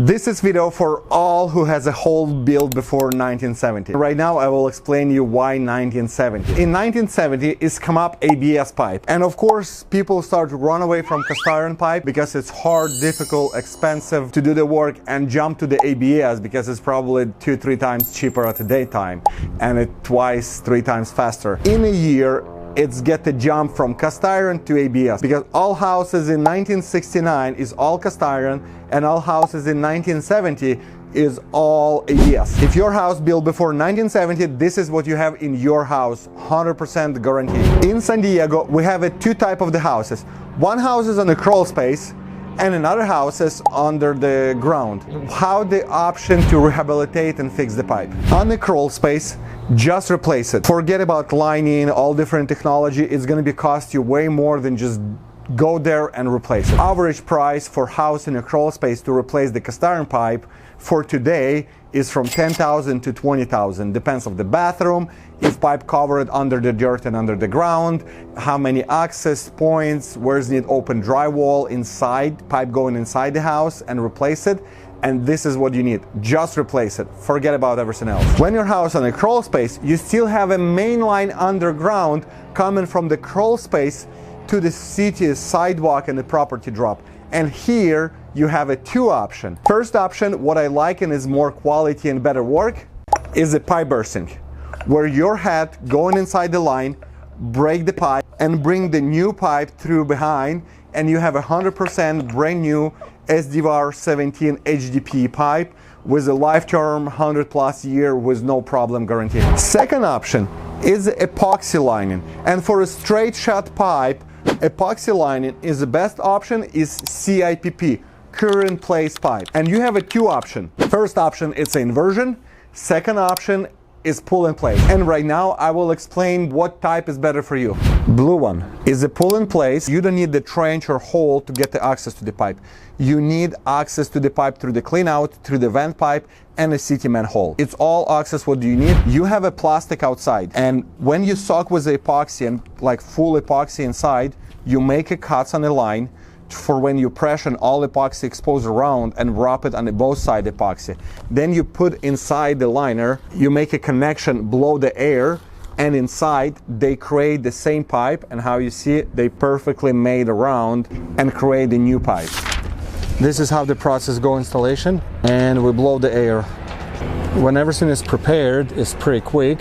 This is video for all who has a hole built before 1970. Right now I will explain you why 1970. In 1970 is come up ABS pipe, and of course people start to run away from cast iron pipe because it's hard, difficult, expensive to do the work, and jump to the ABS because it's probably 2-3 times cheaper at the daytime and it twice, 3 times faster. In a year it's get the jump from cast iron to ABS because all houses in 1969 is all cast iron and all houses in 1970 is all ABS. If your house built before 1970, this is what you have in your house, 100% guaranteed. In San Diego, we have two types of the houses. One house is on the crawl space and another house is under the ground. How the option to rehabilitate and fix the pipe. On the crawl space, just replace it. Forget about lining, all different technology. It's going to be cost you way more than just go there and replace it. Average price for house in a crawl space to replace the cast iron pipe for today is from $10,000 to $20,000. Depends on the bathroom, if pipe covered under the dirt and under the ground, how many access points, where's need open drywall inside, pipe going inside the house and replace it. And this is what you need. Just replace it. Forget about everything else. When your house on a crawl space, you still have a main line underground coming from the crawl space to the city sidewalk and the property drop. And here you have two options. First option, what I like and is more quality and better work, is a pipe bursting, where your head going inside the line, break the pipe and bring the new pipe through behind, and you have 100% brand new SDVAR 17 HDP pipe with a lifetime 100+ year with no problem guaranteed. Second option is epoxy lining, and for a straight shot pipe, epoxy lining is the best option is CIPP, current place pipe. And you have two options. First option is inversion, second option is pull and place. And right now I will explain what type is better for you. Blue one is a pull and place. You don't need the trench or hole to get the access to the pipe. You need access to the pipe through the clean out, through the vent pipe and a city manhole. It's all access what you need. You have a plastic outside, and when you soak with the epoxy and like full epoxy inside, you make a cuts on the line for when you press and all epoxy expose around and wrap it on the both side epoxy. Then you put inside the liner, you make a connection, blow the air, and inside they create the same pipe, and how you see it, they perfectly made around and create a new pipe. This is how the process go installation, and we blow the air. When everything is prepared, it's pretty quick.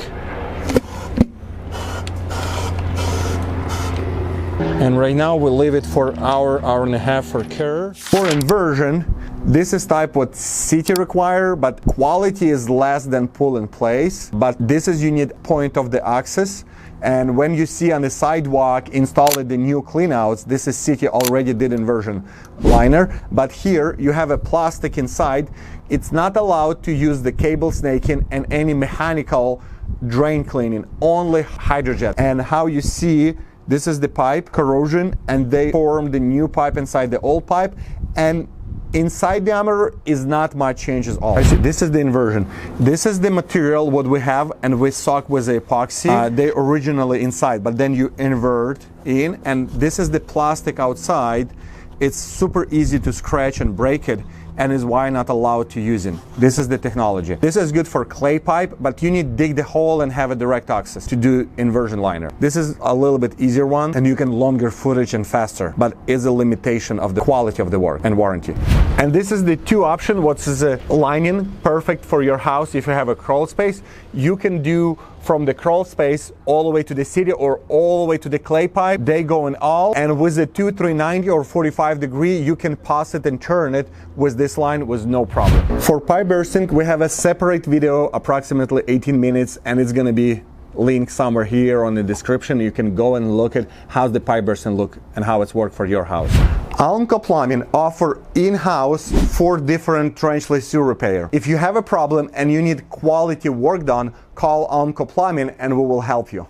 And right now we leave it for hour and a half for cure. For inversion, this is type what city require, but quality is less than pull and place. But this is you need point of the access. And when you see on the sidewalk installing the new cleanouts, this is city already did inversion liner. But here you have a plastic inside. It's not allowed to use the cable snaking and any mechanical drain cleaning, only hydrojet. And how you see, this is the pipe, corrosion, and they form the new pipe inside the old pipe, and inside diameter is not much changes all. This is the inversion. This is the material what we have, and we soak with the epoxy. They originally inside, but then you invert in, and this is the plastic outside. It's super easy to scratch and break it, and is why not allowed to use it. This is the technology. This is good for clay pipe, but you need to dig the hole and have a direct access to do inversion liner. This is a little bit easier one, and you can longer footage and faster, but is a limitation of the quality of the work and warranty. And this is the two option. What is a lining perfect for your house if you have a crawl space. You can do from the crawl space all the way to the city or all the way to the clay pipe. They go in all, and with a 390 or 45 degree, you can pass it and turn it with this line with no problem. For pipe bursting, we have a separate video, approximately 18 minutes, and it's gonna be linked somewhere here on the description. You can go and look at how the pipe bursting look and how it's worked for your house. Almco Plumbing offer in-house 4 different trenchless sewer repair. If you have a problem and you need quality work done, call Almco Plumbing and we will help you.